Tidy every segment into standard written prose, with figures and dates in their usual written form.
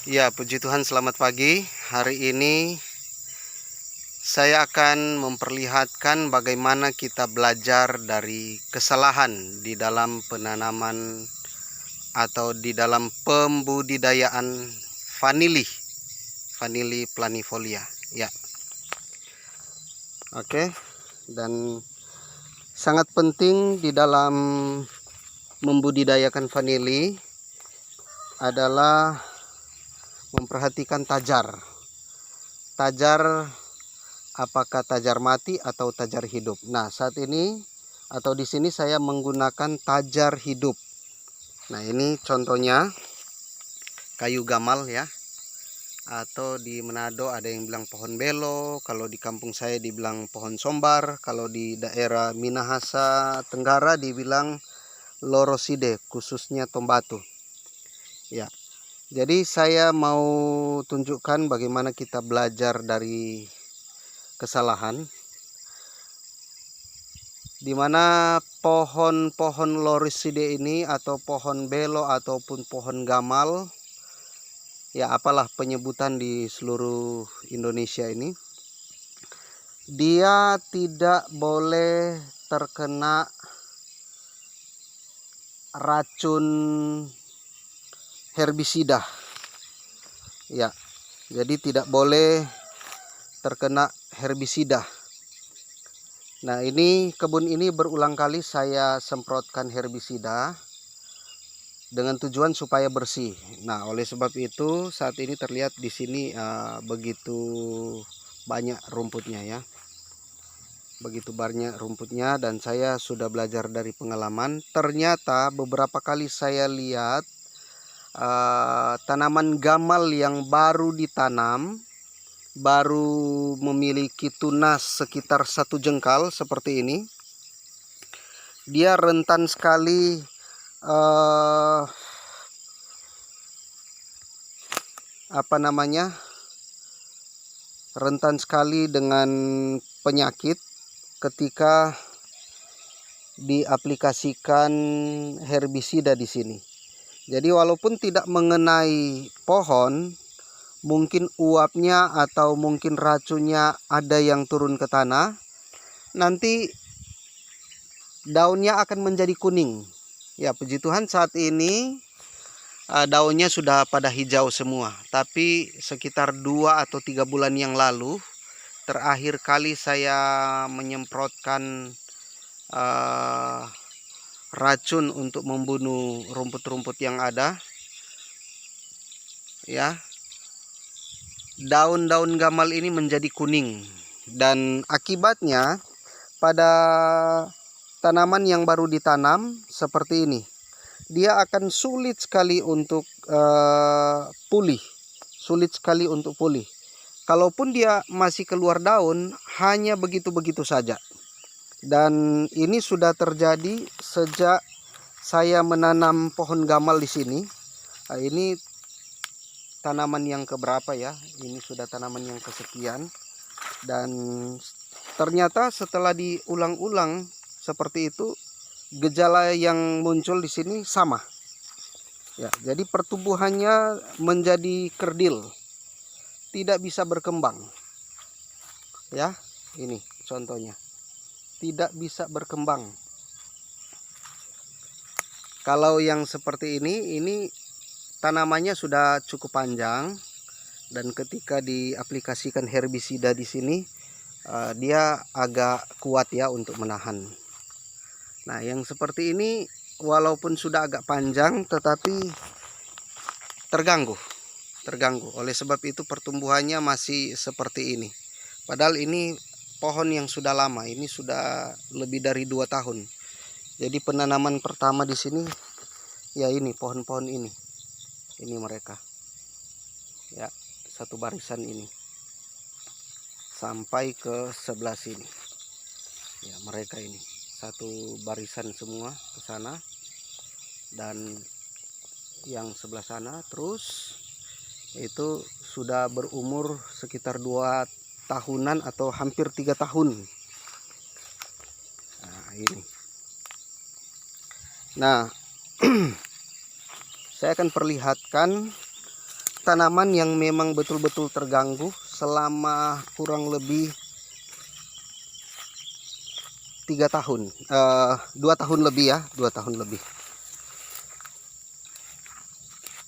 Ya, puji Tuhan, selamat pagi. Hari ini saya akan memperlihatkan bagaimana kita belajar dari kesalahan di dalam penanaman atau di dalam pembudidayaan vanili, vanili planifolia. Ya, oke. Dan sangat penting di dalam membudidayakan vanili adalah memperhatikan tajar. Apakah tajar mati atau tajar hidup. Nah, saat ini atau di sini saya menggunakan tajar hidup. Nah, ini contohnya kayu gamal ya. Atau di Manado ada yang bilang pohon belo, kalau di kampung saya dibilang pohon sombar, kalau di daerah Minahasa Tenggara dibilang loroside, khususnya tombatu. Ya. Jadi saya mau tunjukkan bagaimana kita belajar dari kesalahan, di mana pohon-pohon loroside ini atau pohon belo ataupun pohon gamal, ya apalah penyebutan di seluruh Indonesia ini, dia tidak boleh terkena racun herbisida. Ya, jadi tidak boleh terkena herbisida. Nah, ini kebun ini berulang kali saya semprotkan herbisida dengan tujuan supaya bersih. Nah, oleh sebab itu saat ini terlihat di sini begitu banyak rumputnya ya. Begitu banyak rumputnya, dan saya sudah belajar dari pengalaman. Ternyata beberapa kali saya lihat tanaman gamal yang baru ditanam, baru memiliki tunas sekitar 1 jengkal seperti ini, dia rentan sekali rentan sekali dengan penyakit ketika diaplikasikan herbisida di sini. Jadi walaupun tidak mengenai pohon, mungkin uapnya atau mungkin racunnya ada yang turun ke tanah, nanti daunnya akan menjadi kuning. Ya, puji Tuhan saat ini daunnya sudah pada hijau semua. Tapi sekitar 2 atau 3 bulan yang lalu, terakhir kali saya menyemprotkan racun untuk membunuh rumput-rumput yang ada, ya, daun-daun gamal ini menjadi kuning, dan akibatnya pada tanaman yang baru ditanam seperti ini, dia akan sulit sekali untuk pulih, Kalaupun dia masih keluar daun, hanya begitu-begitu saja. Dan ini sudah terjadi sejak saya menanam pohon gamal di sini. Nah, ini tanaman yang keberapa ya? Ini sudah tanaman yang kesekian. Dan ternyata setelah diulang-ulang seperti itu, gejala yang muncul di sini sama. Ya, jadi pertumbuhannya menjadi kerdil, tidak bisa berkembang. Ya, ini contohnya. Tidak bisa berkembang. Kalau yang seperti ini tanamannya sudah cukup panjang, dan ketika diaplikasikan herbisida di sini, dia agak kuat ya untuk menahan. Nah, yang seperti ini walaupun sudah agak panjang tetapi terganggu. Oleh sebab itu pertumbuhannya masih seperti ini. Padahal ini pohon yang sudah lama, ini sudah lebih dari 2 tahun. Jadi penanaman pertama di sini ya ini pohon-pohon ini. Ini mereka. Ya, satu barisan ini. Sampai ke sebelah sini. Ya, mereka ini. Satu barisan semua ke sana. Dan yang sebelah sana terus itu sudah berumur sekitar 2 tahunan atau hampir 3 tahun. Nah, ini. Nah, saya akan perlihatkan tanaman yang memang betul-betul terganggu selama kurang lebih 3 tahun, 2 tahun lebih ya, 2 tahun lebih.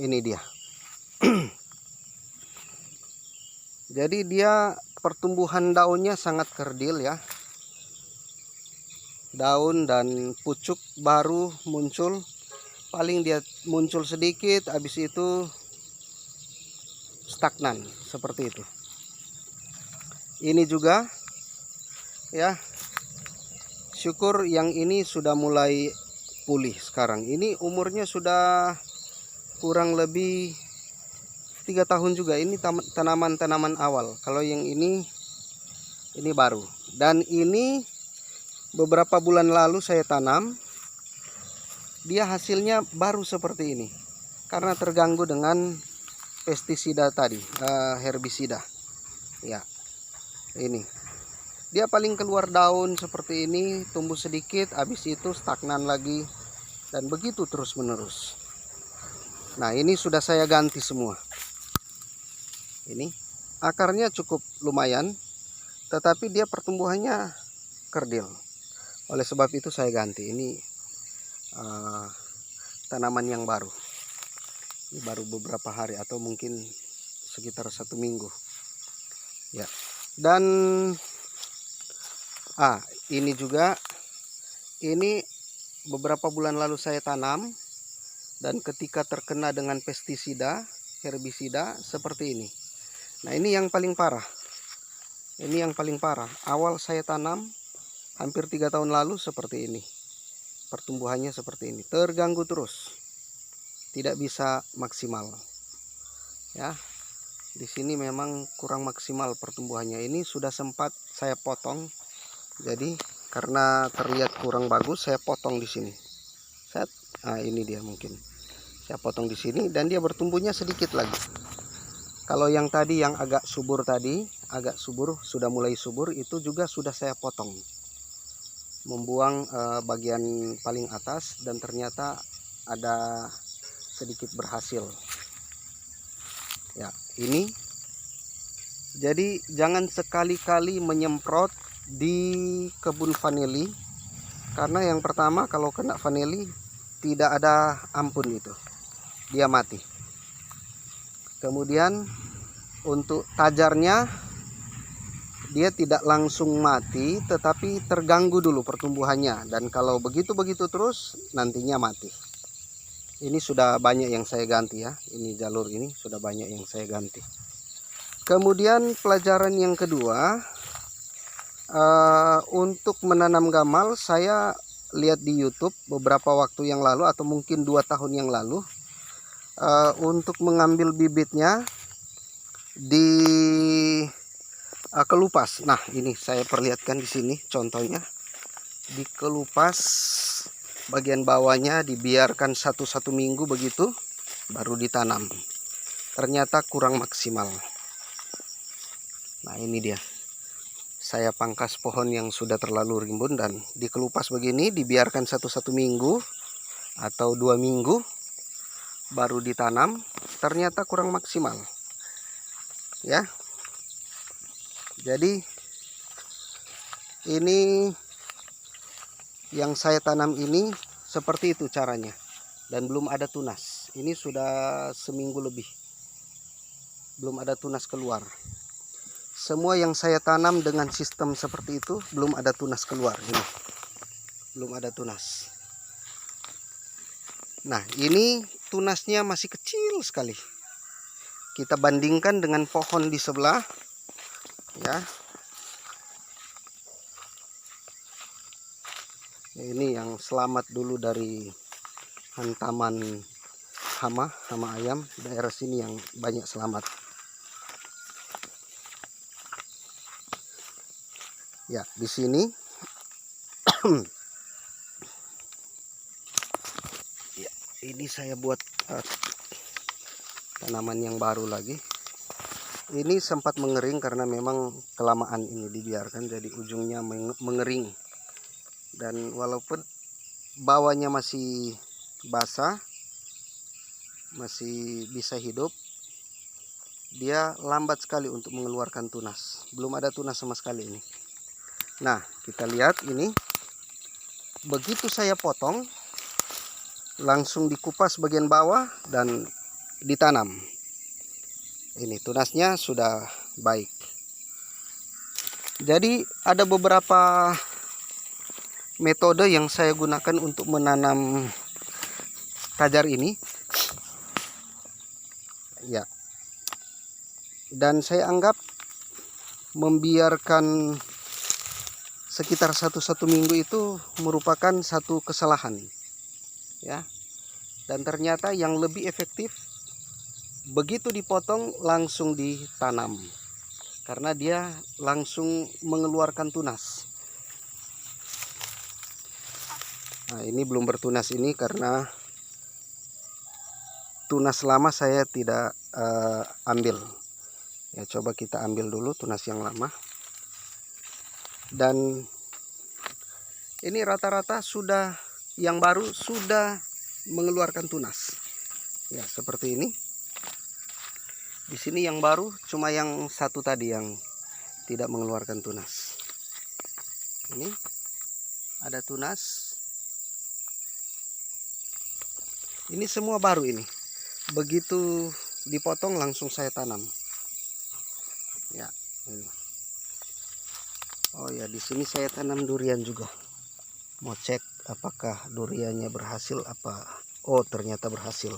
Ini dia. Jadi dia pertumbuhan daunnya sangat kerdil ya. Daun dan pucuk baru muncul, paling dia muncul sedikit, habis itu stagnan seperti itu. Ini juga ya, syukur yang ini sudah mulai pulih sekarang. Ini umurnya sudah kurang lebih 3 tahun juga. Ini tanaman-tanaman awal. Kalau yang ini baru. Dan ini beberapa bulan lalu saya tanam. Dia hasilnya baru seperti ini. Karena terganggu dengan pestisida tadi, herbisida. Ya. Ini. Dia paling keluar daun seperti ini, tumbuh sedikit, habis itu stagnan lagi, dan begitu terus menerus. Nah, ini sudah saya ganti semua. Ini akarnya cukup lumayan, tetapi dia pertumbuhannya kerdil. Oleh sebab itu saya ganti. Ini tanaman yang baru. Ini baru beberapa hari atau mungkin sekitar 1 minggu. Ya. Dan ini juga, ini beberapa bulan lalu saya tanam, dan ketika terkena dengan pestisida, herbisida seperti ini. Nah, ini yang paling parah. Ini yang paling parah. Awal saya tanam hampir 3 tahun lalu seperti ini. Pertumbuhannya seperti ini. Terganggu terus. Tidak bisa maksimal. Ya. Di sini memang kurang maksimal pertumbuhannya. Ini sudah sempat saya potong. Jadi karena terlihat kurang bagus, saya potong di sini. Ini dia mungkin. Saya potong di sini dan dia bertumbuhnya sedikit lagi. Kalau yang tadi yang agak subur tadi, sudah mulai subur, itu juga sudah saya potong. Membuang bagian paling atas dan ternyata ada sedikit berhasil. Ya, ini. Jadi jangan sekali-kali menyemprot di kebun vanili, karena yang pertama kalau kena vanili tidak ada ampun, itu dia mati. Kemudian untuk tajarnya dia tidak langsung mati, tetapi terganggu dulu pertumbuhannya, dan kalau begitu terus nantinya mati. Ini sudah banyak yang saya ganti ya. Ini jalur ini sudah banyak yang saya ganti. Kemudian pelajaran yang kedua, untuk menanam gamal, saya lihat di YouTube beberapa waktu yang lalu atau mungkin 2 tahun yang lalu, untuk mengambil bibitnya dikelupas. Nah, ini saya perlihatkan di sini contohnya. Dikelupas bagian bawahnya, dibiarkan 1 minggu begitu, baru ditanam. Ternyata kurang maksimal. Nah, ini dia. Saya pangkas pohon yang sudah terlalu rimbun dan dikelupas begini, dibiarkan 1 minggu atau 2 minggu baru ditanam. Ternyata kurang maksimal. Ya. Jadi ini yang saya tanam ini seperti itu caranya, dan belum ada tunas. Ini sudah seminggu lebih, belum ada tunas keluar. Semua yang saya tanam dengan sistem seperti itu belum ada tunas keluar. Ini belum ada tunas. Nah, ini tunasnya masih kecil sekali. Kita bandingkan dengan pohon di sebelah ya. Ini yang selamat dulu dari hantaman hama ayam. Daerah sini yang banyak selamat. Ya, di sini ya, ini saya buat tanaman yang baru lagi. Ini sempat mengering karena memang kelamaan ini dibiarkan, jadi ujungnya mengering. Dan walaupun bawahnya masih basah, masih bisa hidup, dia lambat sekali untuk mengeluarkan tunas. Belum ada tunas sama sekali ini. Nah, kita lihat ini. Begitu saya potong, langsung dikupas bagian bawah dan ditanam. Ini tunasnya sudah baik. Jadi ada beberapa metode yang saya gunakan untuk menanam kajar ini. Ya. Dan saya anggap membiarkan sekitar 1 minggu itu merupakan satu kesalahan, ya. Dan ternyata yang lebih efektif begitu dipotong langsung ditanam, karena dia langsung mengeluarkan tunas. Nah, ini belum bertunas ini karena tunas lama saya tidak ambil. Ya, coba kita ambil dulu tunas yang lama. Dan ini rata-rata sudah, yang baru sudah mengeluarkan tunas. Ya, seperti ini. Di sini yang baru cuma yang satu tadi yang tidak mengeluarkan tunas. Ini ada tunas. Ini semua baru ini. Begitu dipotong langsung saya tanam. Ya, ini. Oh ya, di sini saya tanam durian juga. Mau cek apakah duriannya berhasil apa. Oh, ternyata berhasil.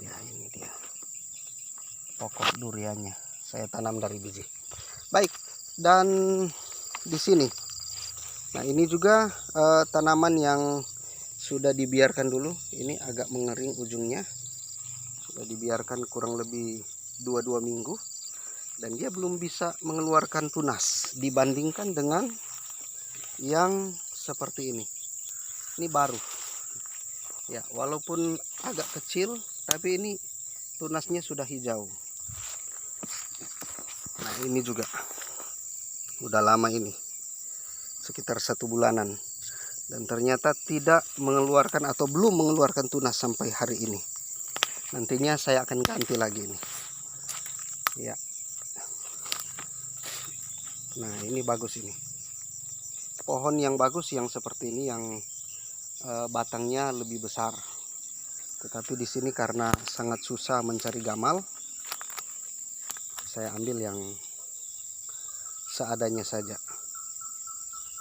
Ya, ini dia pokok duriannya. Saya tanam dari biji. Baik, dan di sini. Nah, ini juga tanaman yang sudah dibiarkan dulu. Ini agak mengering ujungnya. Sudah dibiarkan kurang lebih 2 minggu. Dan dia belum bisa mengeluarkan tunas dibandingkan dengan yang seperti ini. Ini baru. Ya, walaupun agak kecil, tapi ini tunasnya sudah hijau. Nah, ini juga udah lama ini, sekitar 1 bulanan. Dan ternyata tidak mengeluarkan atau belum mengeluarkan tunas sampai hari ini. Nantinya saya akan ganti lagi ini. Ya. Nah, ini bagus ini. Pohon yang bagus yang seperti ini, yang batangnya lebih besar. Tetapi di sini karena sangat susah mencari gamal, saya ambil yang seadanya saja.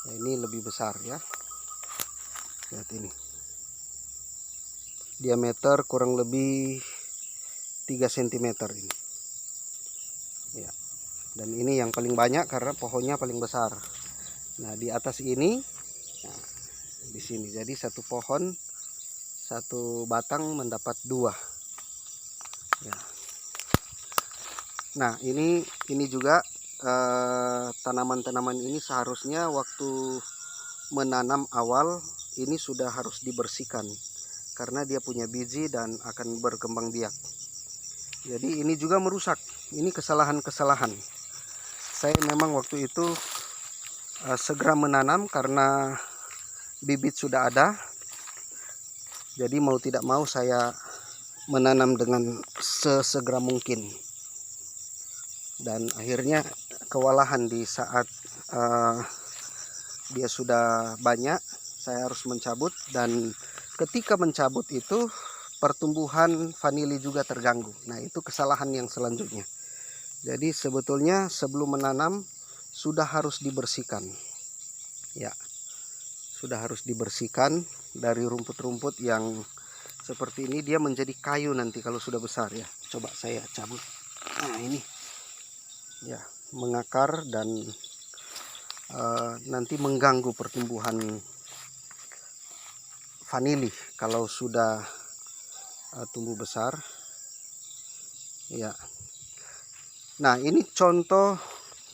Nah, ini lebih besar ya. Lihat ini. Diameter kurang lebih 3 cm ini. Ya. Dan ini yang paling banyak karena pohonnya paling besar. Nah, di atas ini, nah, di sini. Jadi satu pohon, satu batang mendapat 2. Ya. Nah, ini juga tanaman-tanaman ini seharusnya waktu menanam awal ini sudah harus dibersihkan karena dia punya biji dan akan berkembang biak. Jadi ini juga merusak. Ini kesalahan-kesalahan. Saya memang waktu itu segera menanam karena bibit sudah ada. Jadi mau tidak mau saya menanam dengan sesegera mungkin. Dan akhirnya kewalahan di saat dia sudah banyak, saya harus mencabut. Dan ketika mencabut itu pertumbuhan vanili juga terganggu. Nah, itu kesalahan yang selanjutnya. Jadi sebetulnya sebelum menanam sudah harus dibersihkan. Ya, sudah harus dibersihkan dari rumput-rumput yang seperti ini. Dia menjadi kayu nanti kalau sudah besar ya. Coba saya cabut. Nah, ini ya, mengakar dan nanti mengganggu pertumbuhan vanili kalau sudah tumbuh besar. Ya. Nah, ini contoh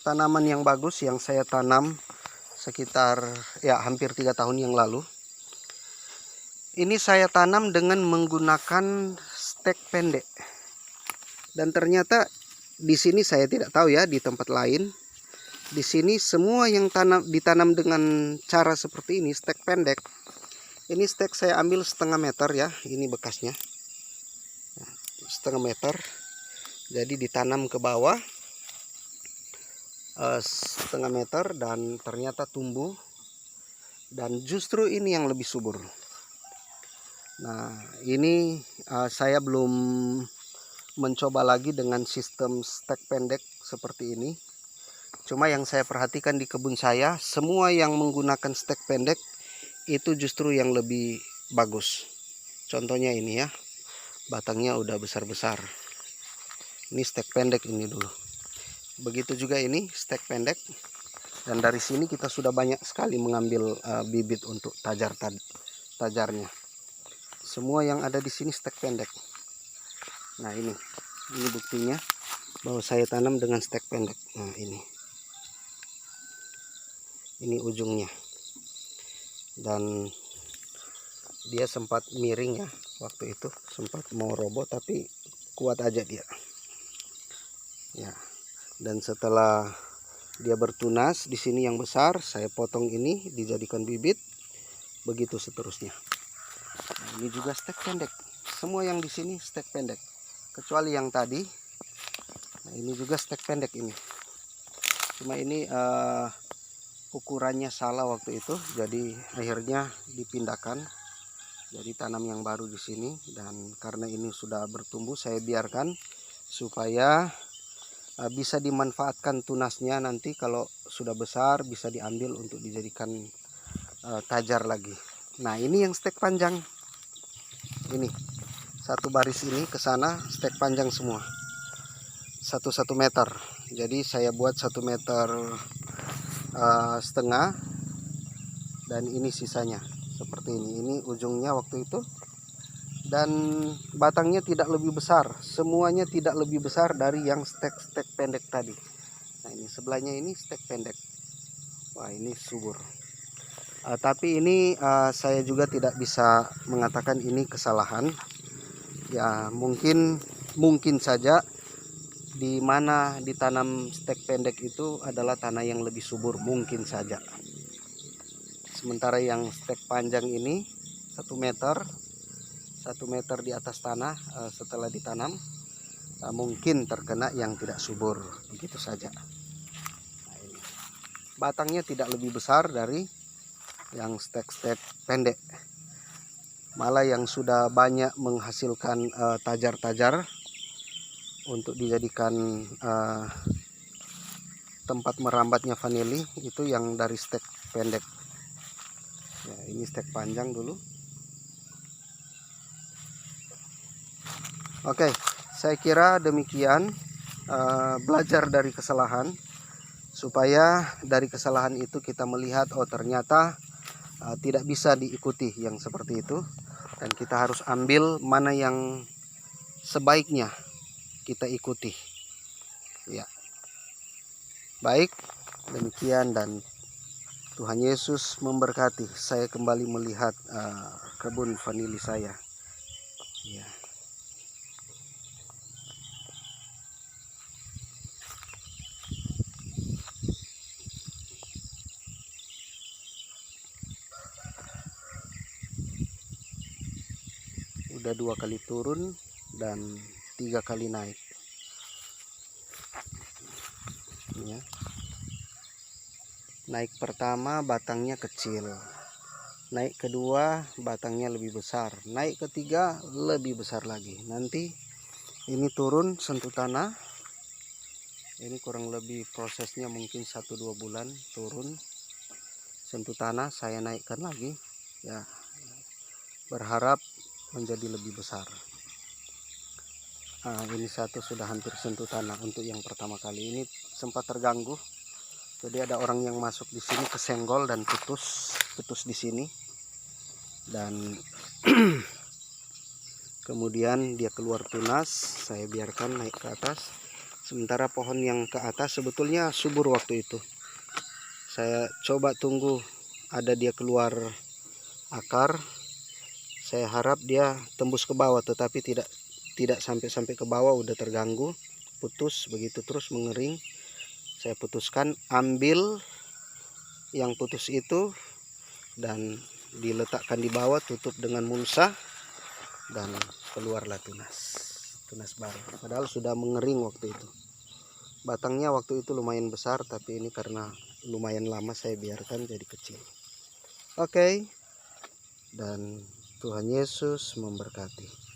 tanaman yang bagus yang saya tanam sekitar ya hampir 3 tahun yang lalu. Ini saya tanam dengan menggunakan stek pendek. Dan ternyata di sini saya tidak tahu ya di tempat lain. Di sini semua yang ditanam dengan cara seperti ini, stek pendek. Ini stek saya ambil 1/2 meter ya, ini bekasnya. 1/2 meter. Jadi ditanam ke bawah setengah meter dan ternyata tumbuh, dan justru ini yang lebih subur. Nah, ini saya belum mencoba lagi dengan sistem stek pendek seperti ini. Cuma yang saya perhatikan di kebun saya, semua yang menggunakan stek pendek itu justru yang lebih bagus. Contohnya ini ya, batangnya udah besar-besar. Ini stek pendek ini dulu. Begitu juga ini stek pendek. Dan dari sini kita sudah banyak sekali mengambil bibit untuk tajarnya. Semua yang ada di sini stek pendek. Nah, ini buktinya bahwa saya tanam dengan stek pendek. Nah, ini ujungnya. Dan dia sempat miring ya, waktu itu sempat mau roboh, tapi kuat aja dia. Ya. Dan setelah dia bertunas di sini yang besar, saya potong ini dijadikan bibit, begitu seterusnya. Nah, ini juga stek pendek. Semua yang di sini stek pendek, kecuali yang tadi. Nah, ini juga stek pendek ini. Cuma ini ukurannya salah waktu itu, jadi akhirnya dipindahkan. Jadi tanam yang baru di sini, dan karena ini sudah bertumbuh, saya biarkan supaya bisa dimanfaatkan tunasnya. Nanti kalau sudah besar bisa diambil untuk dijadikan tajar lagi. Nah, ini yang stek panjang. Ini satu baris ini ke sana stek panjang semua. 1 meter. Jadi saya buat 1 meter setengah, dan ini sisanya seperti ini. Ini ujungnya waktu itu, dan batangnya tidak lebih besar. Semuanya tidak lebih besar dari yang stek pendek tadi. Nah, ini sebelahnya ini stek pendek. Wah, ini subur. Tapi ini saya juga tidak bisa mengatakan ini kesalahan. Ya, mungkin saja di mana ditanam stek pendek itu adalah tanah yang lebih subur, mungkin saja. Sementara yang stek panjang ini 1 meter di atas tanah, setelah ditanam mungkin terkena yang tidak subur, begitu saja. Nah, ini batangnya tidak lebih besar dari yang stek pendek, malah yang sudah banyak menghasilkan tajar-tajar untuk dijadikan tempat merambatnya vanili, itu yang dari stek pendek. Ya, ini stek panjang dulu. Oke, saya kira demikian, belajar dari kesalahan, supaya dari kesalahan itu kita melihat, oh ternyata tidak bisa diikuti yang seperti itu, dan kita harus ambil mana yang sebaiknya kita ikuti. Ya, baik, demikian, dan Tuhan Yesus memberkati. Saya kembali melihat kebun vanili saya. Ya. Udah 2 kali turun dan 3 kali naik. Ya. Naik pertama batangnya kecil, naik kedua batangnya lebih besar, naik ketiga lebih besar lagi. Nanti ini turun sentuh tanah, ini kurang lebih prosesnya mungkin 1-2 bulan turun sentuh tanah, saya naikkan lagi ya, berharap menjadi lebih besar. Nah, ini satu sudah hampir sentuh tanah untuk yang pertama kali. Ini sempat terganggu, jadi ada orang yang masuk di sini kesenggol dan putus di sini, dan kemudian dia keluar tunas. Saya biarkan naik ke atas. Sementara pohon yang ke atas sebetulnya subur waktu itu. Saya coba tunggu ada dia keluar akar. Saya harap dia tembus ke bawah, tetapi tidak sampai ke bawah, udah terganggu, putus. Begitu terus mengering, saya putuskan ambil yang putus itu dan diletakkan di bawah, tutup dengan mulsa, dan keluarlah tunas. tunas baru. Padahal sudah mengering waktu itu. Batangnya waktu itu lumayan besar, tapi ini karena lumayan lama saya biarkan jadi kecil. Oke. Dan Tuhan Yesus memberkati.